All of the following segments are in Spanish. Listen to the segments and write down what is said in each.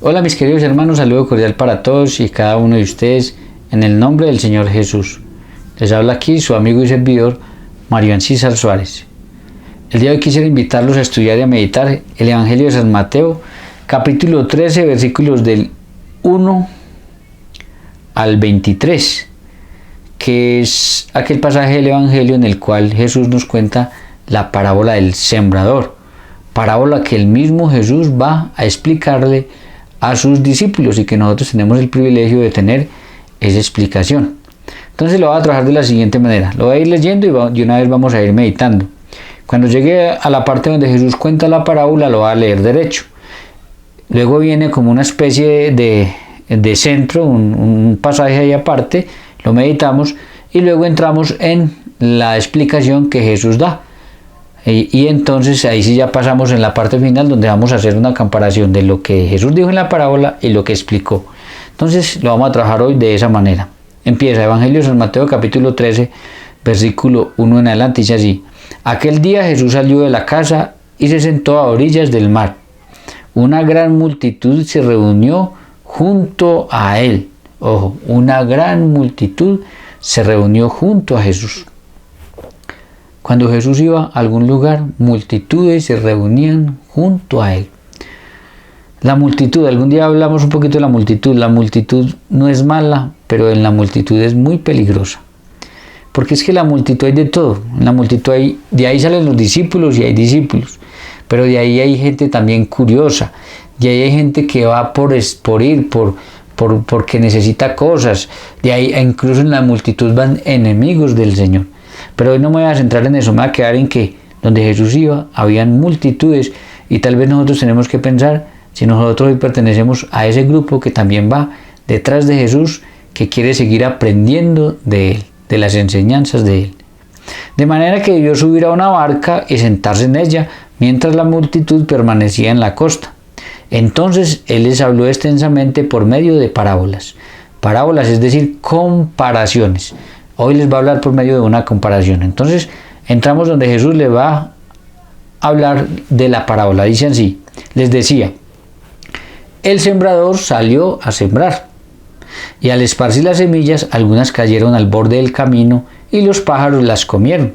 Hola mis queridos hermanos, saludo cordial para todos y cada uno de ustedes en el nombre del Señor Jesús. Les habla aquí su amigo y servidor Mario Ancísar Suárez. El día de hoy quisiera invitarlos a estudiar y a meditar el Evangelio de San Mateo, capítulo 13, versículos del 1 al 23, que es aquel pasaje del Evangelio en el cual Jesús nos cuenta la parábola del sembrador, parábola que el mismo Jesús va a explicarle a sus discípulos y que nosotros tenemos el privilegio de tener esa explicación. Entonces lo voy a trabajar de la siguiente manera, lo voy a ir leyendo y una vez vamos a ir meditando. Cuando llegue a la parte donde Jesús cuenta la parábola lo voy a leer derecho. Luego viene como una especie de centro, un pasaje ahí aparte, lo meditamos y luego entramos en la explicación que Jesús da. Y entonces ahí sí ya pasamos en la parte final donde vamos a hacer una comparación de lo que Jesús dijo en la parábola y lo que explicó. Entonces lo vamos a trabajar hoy de esa manera. Empieza Evangelio de San Mateo capítulo 13, versículo 1 en adelante, dice así: Aquel día Jesús salió de la casa y se sentó a orillas del mar. Una gran multitud se reunió junto a él. Ojo, una gran multitud se reunió junto a Jesús. Cuando Jesús iba a algún lugar, multitudes se reunían junto a él. La multitud, algún día hablamos un poquito de la multitud. La multitud no es mala, pero en la multitud es muy peligrosa. Porque es que la multitud hay de todo. En la multitud de ahí salen los discípulos y hay discípulos. Pero de ahí hay gente también curiosa. De ahí hay gente que va porque necesita cosas. De ahí incluso en la multitud van enemigos del Señor. Pero hoy no me voy a centrar en eso, me voy a quedar en que donde Jesús iba habían multitudes y tal vez nosotros tenemos que pensar si nosotros hoy pertenecemos a ese grupo que también va detrás de Jesús, que quiere seguir aprendiendo de él, de las enseñanzas de él. De manera que debió subir a una barca y sentarse en ella mientras la multitud permanecía en la costa. Entonces él les habló extensamente por medio de parábolas. Parábolas, es decir, comparaciones. Hoy les va a hablar por medio de una comparación. Entonces entramos donde Jesús le va a hablar de la parábola. Dice así, les decía: el sembrador salió a sembrar, y al esparcir las semillas, algunas cayeron al borde del camino y los pájaros las comieron.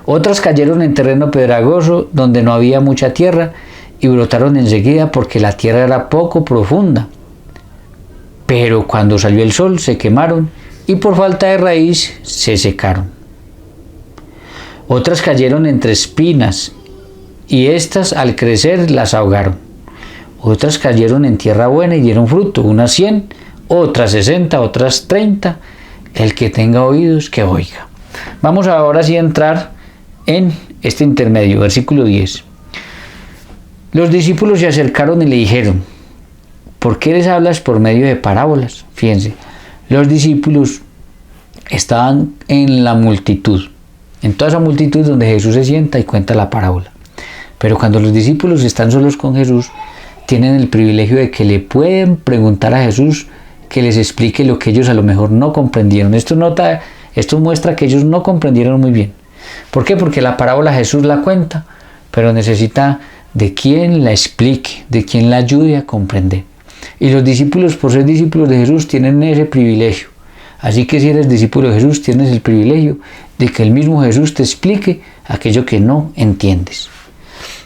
Otras cayeron en terreno pedregoso donde no había mucha tierra y brotaron enseguida porque la tierra era poco profunda. Pero cuando salió el sol se quemaron y por falta de raíz se secaron. Otras cayeron entre espinas y éstas al crecer las ahogaron. Otras cayeron en tierra buena y dieron fruto, unas 100, otras 60, otras 30. El que tenga oídos, que oiga. Vamos ahora sí a entrar en este intermedio, versículo 10. Los discípulos se acercaron y le dijeron: ¿por qué les hablas por medio de parábolas? Fíjense, los discípulos estaban en la multitud, en toda esa multitud donde Jesús se sienta y cuenta la parábola. Pero cuando los discípulos están solos con Jesús, tienen el privilegio de que le pueden preguntar a Jesús que les explique lo que ellos a lo mejor no comprendieron. Esto muestra que ellos no comprendieron muy bien. ¿Por qué? Porque la parábola Jesús la cuenta, pero necesita de quien la explique, de quien la ayude a comprender. Y los discípulos, por ser discípulos de Jesús, tienen ese privilegio. Así que si eres discípulo de Jesús, tienes el privilegio de que el mismo Jesús te explique aquello que no entiendes.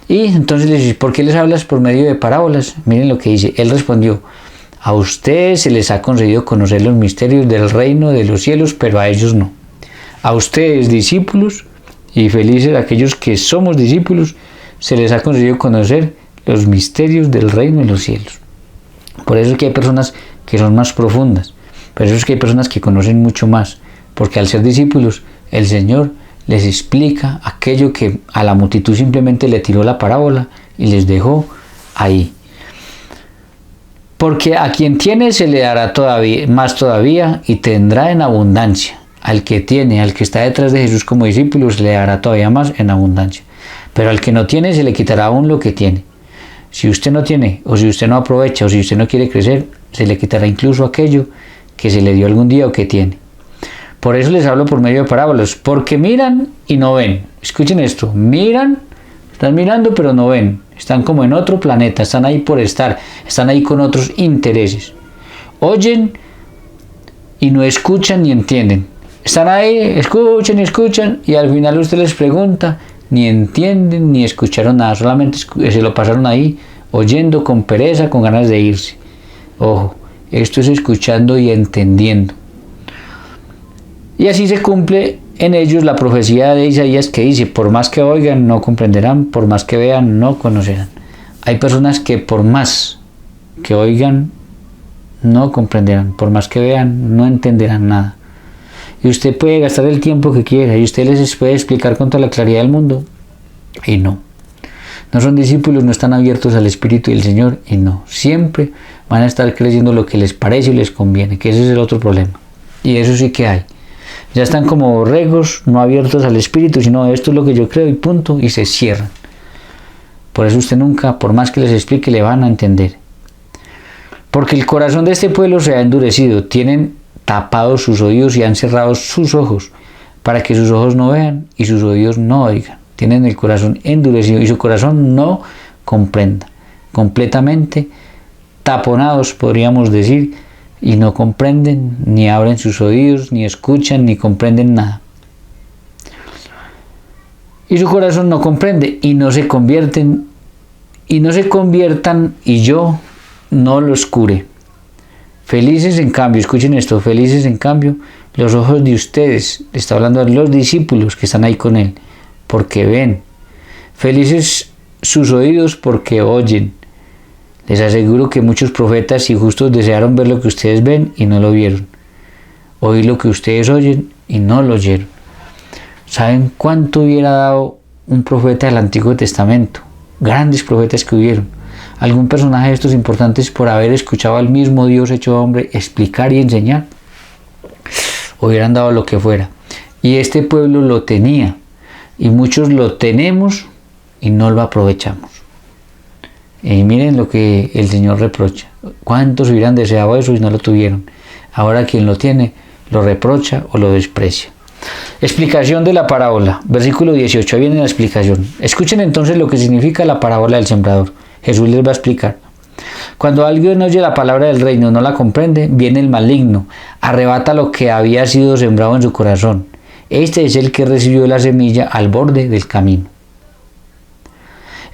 Y entonces les dice: ¿por qué les hablas por medio de parábolas? Miren lo que dice. Él respondió: a ustedes se les ha concedido conocer los misterios del reino de los cielos, pero a ellos no. A ustedes, discípulos, y felices aquellos que somos discípulos, se les ha concedido conocer los misterios del reino de los cielos. Por eso es que hay personas que son más profundas. Por eso es que hay personas que conocen mucho más. Porque al ser discípulos, el Señor les explica aquello que a la multitud simplemente le tiró la parábola y les dejó ahí. Porque a quien tiene se le dará más todavía y tendrá en abundancia. Al que tiene, al que está detrás de Jesús como discípulo, se le dará todavía más en abundancia. Pero al que no tiene se le quitará aún lo que tiene. Si usted no tiene, o si usted no aprovecha, o si usted no quiere crecer, se le quitará incluso aquello que se le dio algún día o que tiene. Por eso les hablo por medio de parábolas, porque miran y no ven. Escuchen esto: miran Están mirando pero no ven. Están como en otro planeta, están ahí por estar, están ahí con otros intereses. Oyen y no escuchan ni entienden. Están ahí, escuchan y escuchan, y al final usted les pregunta, ni entienden ni escucharon nada, solamente se lo pasaron ahí oyendo con pereza, con ganas de irse. Ojo, esto es escuchando y entendiendo. Y así se cumple en ellos la profecía de Isaías que dice, por más que oigan no comprenderán, por más que vean no conocerán. Hay personas que por más que oigan no comprenderán, por más que vean no entenderán nada. Y usted puede gastar el tiempo que quiera y usted les puede explicar con toda la claridad del mundo y no. No son discípulos, no están abiertos al Espíritu del Señor y no. Siempre van a estar creyendo lo que les parece y les conviene, que ese es el otro problema. Y eso sí que hay. Ya están como borregos, no abiertos al Espíritu, sino esto es lo que yo creo y punto, y se cierran. Por eso usted nunca, por más que les explique, le van a entender. Porque el corazón de este pueblo se ha endurecido, tienen tapados sus oídos y han cerrado sus ojos, para que sus ojos no vean y sus oídos no oigan. Tienen el corazón endurecido y su corazón no comprenda. Completamente taponados, podríamos decir, y no comprenden, ni abren sus oídos, ni escuchan, ni comprenden nada. Y su corazón no comprende, y no se conviertan, y yo no los cure. Felices en cambio, escuchen esto, felices en cambio, los ojos de ustedes, está hablando de los discípulos que están ahí con él, porque ven. Felices sus oídos porque oyen. Les aseguro que muchos profetas y justos desearon ver lo que ustedes ven y no lo vieron. Oír lo que ustedes oyen y no lo oyeron. ¿Saben cuánto hubiera dado un profeta del Antiguo Testamento? Grandes profetas que hubieron. Algún personaje de estos importantes por haber escuchado al mismo Dios hecho hombre explicar y enseñar. Hubieran dado lo que fuera. Y este pueblo lo tenía. Y muchos lo tenemos y no lo aprovechamos. Y miren lo que el Señor reprocha. ¿Cuántos hubieran deseado eso y no lo tuvieron? Ahora quien lo tiene lo reprocha o lo desprecia. Explicación de la parábola. Versículo 18. Ahí viene la explicación. Escuchen entonces lo que significa la parábola del sembrador. Jesús les va a explicar. Cuando alguien oye la palabra del reino y no la comprende, viene el maligno, arrebata lo que había sido sembrado en su corazón. Este es el que recibió la semilla al borde del camino.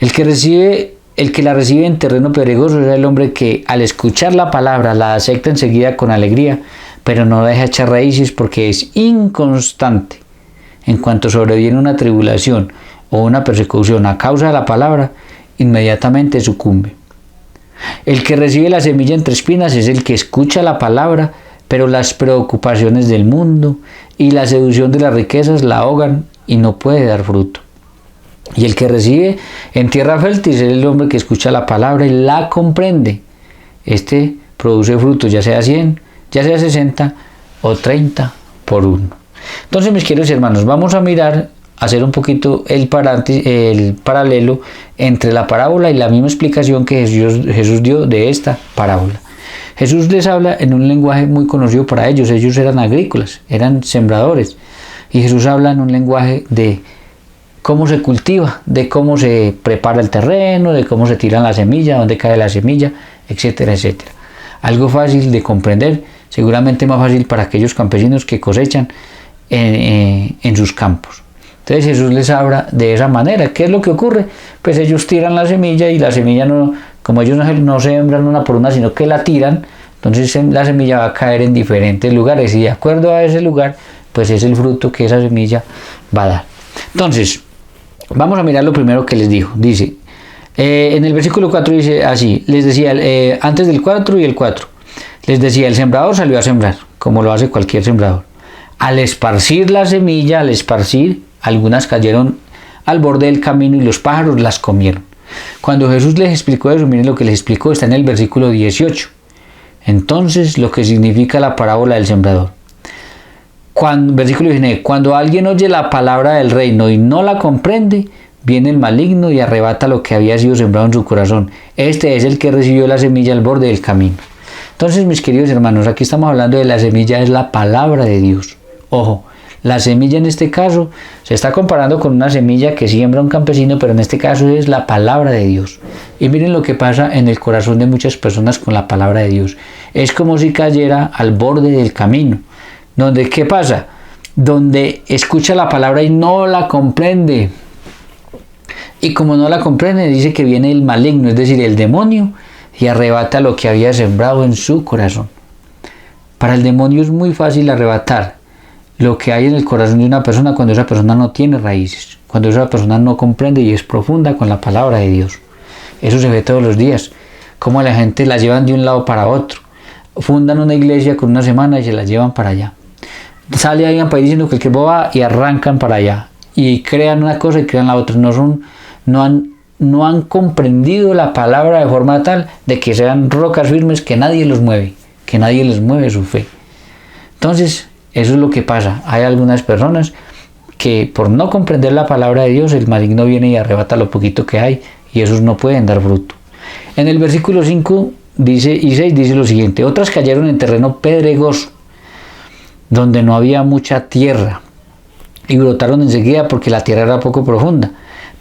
El que la recibe en terreno pedregoso es el hombre que al escuchar la palabra la acepta enseguida con alegría, pero no deja echar raíces porque es inconstante. En cuanto sobreviene una tribulación o una persecución a causa de la palabra, inmediatamente sucumbe. El que recibe la semilla entre espinas es el que escucha la palabra, pero las preocupaciones del mundo y la seducción de las riquezas la ahogan y no puede dar fruto. Y el que recibe en tierra fértil es el hombre que escucha la palabra y la comprende. Este produce frutos, ya sea 100, ya sea 60 o 30 por uno. Entonces, mis queridos hermanos, vamos a mirar, hacer un poquito el paralelo entre la parábola y la misma explicación que Jesús dio de esta parábola. Jesús les habla en un lenguaje muy conocido para ellos. Ellos eran agrícolas, eran sembradores. Y Jesús habla en un lenguaje de cómo se cultiva, de cómo se prepara el terreno, de cómo se tira la semilla, dónde cae la semilla, etcétera, etcétera. Algo fácil de comprender, seguramente más fácil para aquellos campesinos que cosechan en sus campos. Entonces Jesús les habla de esa manera. ¿Qué es lo que ocurre? Pues ellos tiran la semilla y la semilla no, como ellos no sembran una por una, sino que la tiran, entonces la semilla va a caer en diferentes lugares y de acuerdo a ese lugar, pues es el fruto que esa semilla va a dar. Entonces, vamos a mirar lo primero que les dijo. Dice, en el versículo 4 dice así, les decía, antes del 4 y el 4, les decía, el sembrador salió a sembrar, como lo hace cualquier sembrador. Al esparcir la semilla, algunas cayeron al borde del camino y los pájaros las comieron. Cuando Jesús les explicó eso, miren lo que les explicó, está en el versículo 18. Entonces, lo que significa la parábola del sembrador. Versículo 19, cuando alguien oye la palabra del reino y no la comprende, viene el maligno y arrebata lo que había sido sembrado en su corazón. Este es el que recibió la semilla al borde del camino. Entonces, mis queridos hermanos, aquí estamos hablando de la semilla, es la palabra de Dios. Ojo, La semilla en este caso se está comparando con una semilla que siembra un campesino, pero en este caso es la palabra de Dios. Y miren lo que pasa en el corazón de muchas personas con la palabra de Dios. Es como si cayera al borde del camino. Donde, ¿qué pasa? Donde escucha la palabra y no la comprende. Y como no la comprende, dice que viene el maligno, es decir, el demonio, y arrebata lo que había sembrado en su corazón. Para el demonio es muy fácil arrebatar lo que hay en el corazón de una persona cuando esa persona no tiene raíces, cuando esa persona no comprende y es profunda con la palabra de Dios. Eso se ve todos los días, cómo la gente la llevan de un lado para otro. Fundan una iglesia con una semana y se la llevan para allá. Sale alguien para ahí diciendo que el que va y arrancan para allá. Y crean una cosa y crean la otra. No han comprendido la palabra de forma tal de que sean rocas firmes que nadie los mueve, que nadie les mueve su fe. Entonces, eso es lo que pasa. Hay algunas personas que por no comprender la palabra de Dios, el maligno viene y arrebata lo poquito que hay y esos no pueden dar fruto. En el versículo 5 y 6 dice lo siguiente: otras cayeron en terreno pedregoso, donde no había mucha tierra, y brotaron enseguida porque la tierra era poco profunda.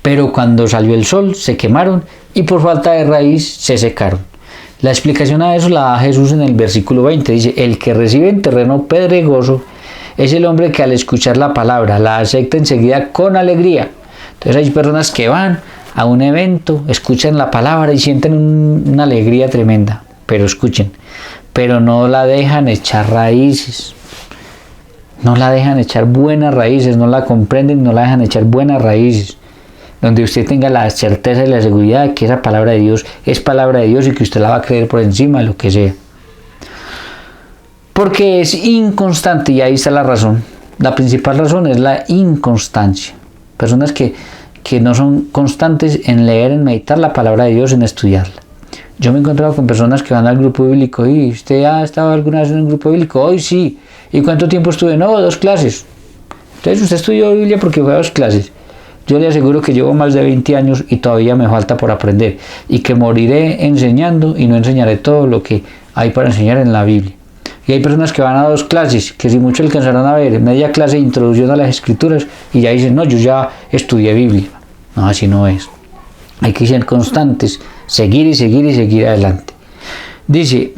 Pero cuando salió el sol se quemaron y por falta de raíz se secaron. La explicación a eso la da Jesús en el versículo 20. Dice: el que recibe en terreno pedregoso es el hombre que al escuchar la palabra la acepta enseguida con alegría. Entonces hay personas que van a un evento, escuchan la palabra y sienten una alegría tremenda, pero escuchen, pero no la dejan echar raíces. No la dejan echar buenas raíces, no la comprenden, no la dejan echar buenas raíces. Donde usted tenga la certeza y la seguridad de que esa palabra de Dios es palabra de Dios y que usted la va a creer por encima de lo que sea. Porque es inconstante, y ahí está la razón. La principal razón es la inconstancia. Personas que no son constantes en leer, en meditar la palabra de Dios, en estudiarla. Yo me he encontrado con personas que van al grupo bíblico. ¿Y usted ha estado alguna vez en un grupo bíblico? Hoy sí. ¿Y cuánto tiempo estuve? No, 2 clases. Entonces usted estudió Biblia porque fue a 2 clases. Yo le aseguro que llevo más de 20 años y todavía me falta por aprender. Y que moriré enseñando y no enseñaré todo lo que hay para enseñar en la Biblia. Y hay personas que van a 2 clases, que si mucho alcanzarán a ver, media clase de introducción a las escrituras y ya dicen: no, yo ya estudié Biblia. No, así no es. Hay que ser constantes, seguir y seguir y seguir adelante. Dice,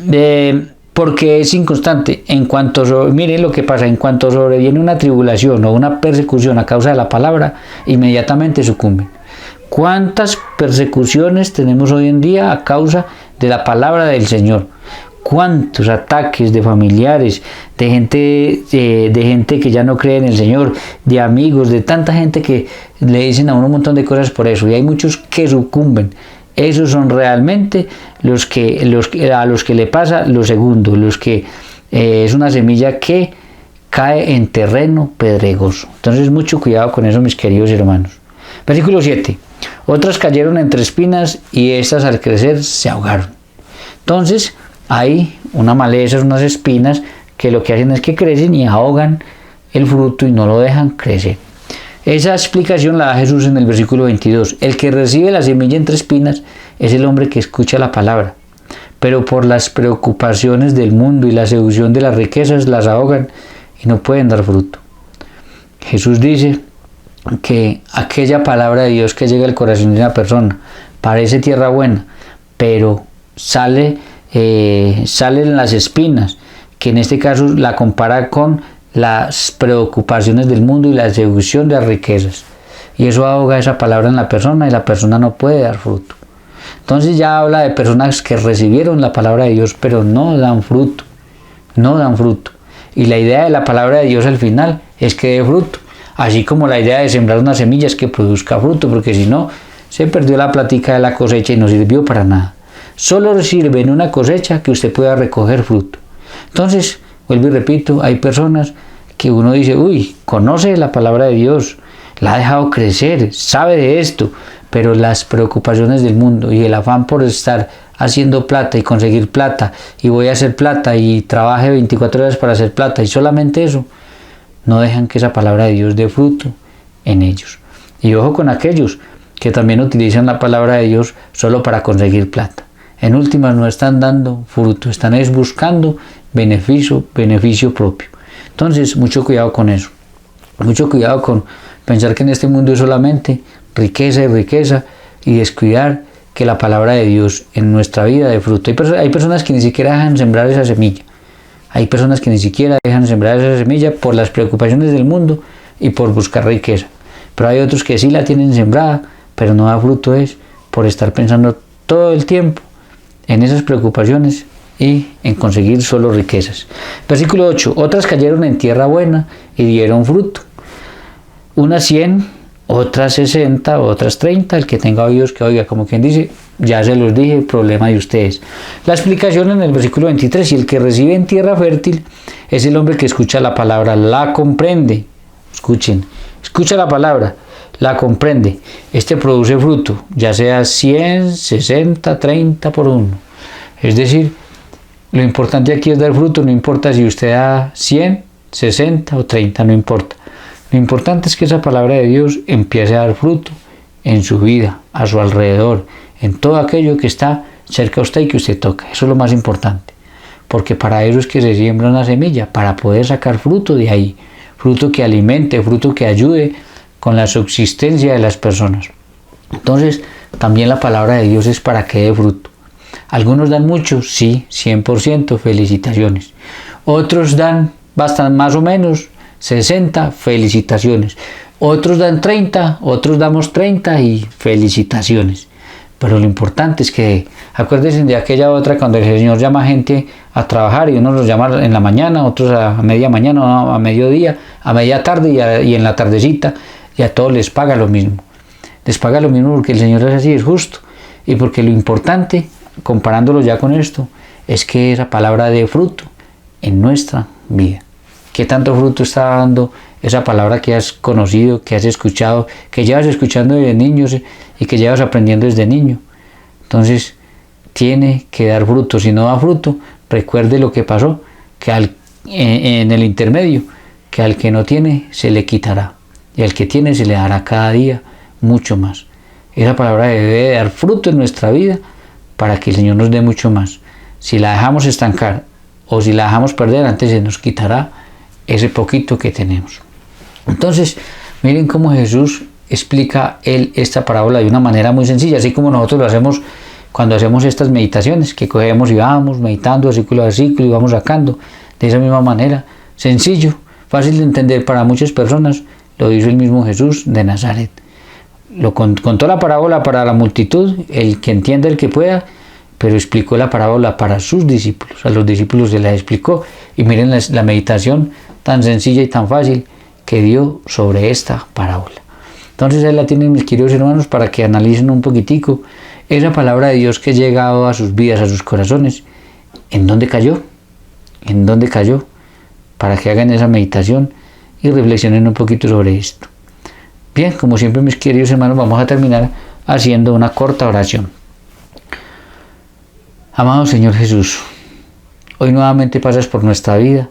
porque es inconstante. Miren lo que pasa: en cuanto sobreviene una tribulación o una persecución a causa de la palabra, inmediatamente sucumben. ¿Cuántas persecuciones tenemos hoy en día a causa de la palabra del Señor? ¿Cuántos ataques de familiares, de gente que ya no cree en el Señor, de amigos, de tanta gente que le dicen a uno un montón de cosas por eso? Y hay muchos que sucumben. Esos son realmente a los que le pasa lo segundo, es una semilla que cae en terreno pedregoso. Entonces, mucho cuidado con eso, mis queridos hermanos. Versículo 7. Otras cayeron entre espinas y estas al crecer se ahogaron. Entonces, hay una maleza, unas espinas que lo que hacen es que crecen y ahogan el fruto y no lo dejan crecer. Esa explicación la da Jesús en el versículo 22. El que recibe la semilla entre espinas es el hombre que escucha la palabra, pero por las preocupaciones del mundo y la seducción de las riquezas las ahogan y no pueden dar fruto. Jesús dice que aquella palabra de Dios que llega al corazón de una persona parece tierra buena, pero salen las espinas, que en este caso la compara con las preocupaciones del mundo y la seducción de las riquezas, y eso ahoga esa palabra en la persona y la persona no puede dar fruto. Entonces ya habla de personas que recibieron la palabra de Dios pero no dan fruto, y la idea de la palabra de Dios al final es que dé fruto, así como la idea de sembrar una semilla es que produzca fruto, porque si no se perdió la plática de la cosecha y no sirvió para nada. Solo sirve en una cosecha que usted pueda recoger fruto. Entonces, vuelvo y repito, hay personas que uno dice: uy, conoce la palabra de Dios, la ha dejado crecer, sabe de esto, pero las preocupaciones del mundo y el afán por estar haciendo plata y conseguir plata, y voy a hacer plata y trabaje 24 horas para hacer plata y solamente eso, no dejan que esa palabra de Dios dé fruto en ellos. Y ojo con aquellos que también utilizan la palabra de Dios solo para conseguir plata. En últimas no están dando fruto, están buscando beneficio propio. Entonces, mucho cuidado con eso. Mucho cuidado con pensar que en este mundo es solamente riqueza y riqueza y descuidar que la palabra de Dios en nuestra vida dé fruto. Hay personas que ni siquiera dejan sembrar esa semilla. Hay personas que ni siquiera dejan sembrar esa semilla por las preocupaciones del mundo y por buscar riqueza. Pero hay otros que sí la tienen sembrada, pero no da fruto, es por estar pensando todo el tiempo en esas preocupaciones y en conseguir solo riquezas. Versículo 8. Otras cayeron en tierra buena y dieron fruto. Unas 100, otras 60, otras 30. El que tenga oídos que oiga, como quien dice, ya se los dije, problema de ustedes. La explicación en el versículo 23. Y el que recibe en tierra fértil es el hombre que escucha la palabra, la comprende. Escuchen, escucha la palabra, la comprende. Este produce fruto, ya sea 100, 60, 30 por uno. Es decir, lo importante aquí es dar fruto, no importa si usted da 100, 60 o 30, no importa. Lo importante es que esa palabra de Dios empiece a dar fruto en su vida, a su alrededor, en todo aquello que está cerca a usted y que usted toca. Eso es lo más importante, porque para eso es que se siembra una semilla, para poder sacar fruto de ahí, fruto que alimente, fruto que ayude con la subsistencia de las personas. Entonces, también la palabra de Dios es para que dé fruto. Algunos dan mucho, sí, 100%, felicitaciones. Otros dan bastante, más o menos, 60, felicitaciones. Otros dan 30, otros damos 30 y felicitaciones. Pero lo importante es que, acuérdense de aquella otra cuando el Señor llama a gente a trabajar y unos los llama en la mañana, otros a media mañana, a mediodía, a media tarde y en la tardecita, y a todos les paga lo mismo. Les paga lo mismo porque el Señor es así, es justo. Y porque lo importante, comparándolo ya con esto, es que esa palabra dé fruto en nuestra vida. ¿Qué tanto fruto está dando esa palabra que has conocido, que has escuchado, que llevas escuchando desde niños y que llevas aprendiendo desde niño? Entonces, tiene que dar fruto. Si no da fruto, recuerde lo que pasó, que en el intermedio, que al que no tiene se le quitará y al que tiene se le dará cada día mucho más. Esa palabra debe dar fruto en nuestra vida para que el Señor nos dé mucho más. Si la dejamos estancar o si la dejamos perder, antes se nos quitará ese poquito que tenemos. Entonces, miren cómo Jesús explica esta parábola de una manera muy sencilla, así como nosotros lo hacemos cuando hacemos estas meditaciones, que cogemos y vamos meditando versículo a versículo y vamos sacando. De esa misma manera, sencillo, fácil de entender para muchas personas, lo hizo el mismo Jesús de Nazaret. Lo contó la parábola para la multitud, el que entienda, el que pueda, pero explicó la parábola para sus discípulos. A los discípulos se la explicó y miren la meditación tan sencilla y tan fácil que dio sobre esta parábola. Entonces ahí la tienen, mis queridos hermanos, para que analicen un poquitico esa palabra de Dios que ha llegado a sus vidas, a sus corazones. ¿En dónde cayó? ¿En dónde cayó? Para que hagan esa meditación y reflexionen un poquito sobre esto. Bien, como siempre, mis queridos hermanos, vamos a terminar haciendo una corta oración. Amado Señor Jesús, hoy nuevamente pasas por nuestra vida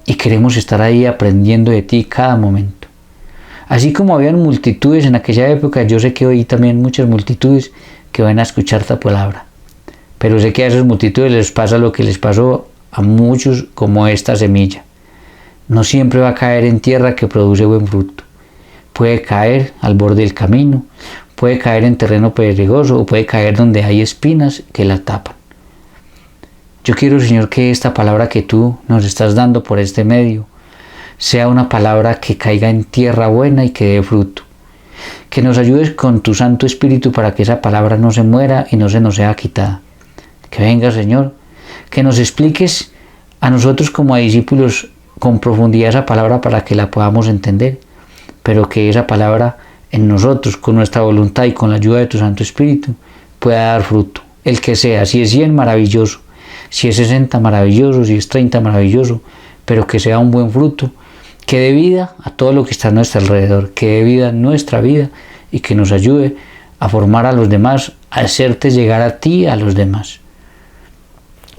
y queremos estar ahí aprendiendo de ti cada momento. Así como habían multitudes en aquella época, yo sé que hoy también muchas multitudes que van a escuchar tu palabra. Pero sé que a esas multitudes les pasa lo que les pasó a muchos, como esta semilla. No siempre va a caer en tierra que produce buen fruto. Puede caer al borde del camino, puede caer en terreno pedregoso o puede caer donde hay espinas que la tapan. Yo quiero, Señor, que esta palabra que tú nos estás dando por este medio sea una palabra que caiga en tierra buena y que dé fruto. Que nos ayudes con tu Santo Espíritu para que esa palabra no se muera y no se nos sea quitada. Que venga, Señor, que nos expliques a nosotros como a discípulos con profundidad esa palabra para que la podamos entender, pero que esa palabra en nosotros, con nuestra voluntad y con la ayuda de tu Santo Espíritu, pueda dar fruto. El que sea, si es 100, maravilloso, si es 60, maravilloso, si es 30, maravilloso, pero que sea un buen fruto, que dé vida a todo lo que está a nuestro alrededor, que dé vida a nuestra vida y que nos ayude a formar a los demás, a hacerte llegar a ti, a los demás.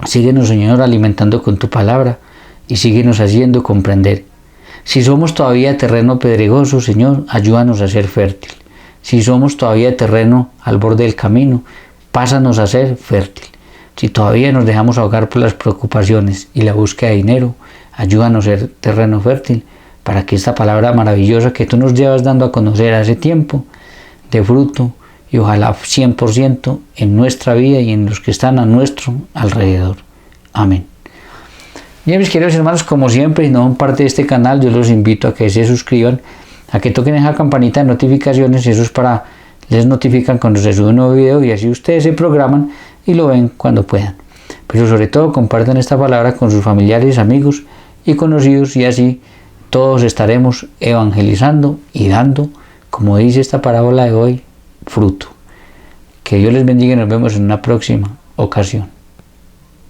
Síguenos, Señor, alimentando con tu palabra y síguenos haciendo comprender. Si somos todavía terreno pedregoso, Señor, ayúdanos a ser fértil. Si somos todavía terreno al borde del camino, pásanos a ser fértil. Si todavía nos dejamos ahogar por las preocupaciones y la búsqueda de dinero, ayúdanos a ser terreno fértil para que esta palabra maravillosa que tú nos llevas dando a conocer hace tiempo, dé fruto y ojalá 100% en nuestra vida y en los que están a nuestro alrededor. Amén. Bien, mis queridos hermanos, como siempre, si no son parte de este canal, yo los invito a que se suscriban, a que toquen esa campanita de notificaciones, eso es para, les notifican cuando se sube un nuevo video y así ustedes se programan y lo ven cuando puedan. Pero sobre todo compartan esta palabra con sus familiares, amigos y conocidos y así todos estaremos evangelizando y dando, como dice esta parábola de hoy, fruto. Que Dios les bendiga y nos vemos en una próxima ocasión.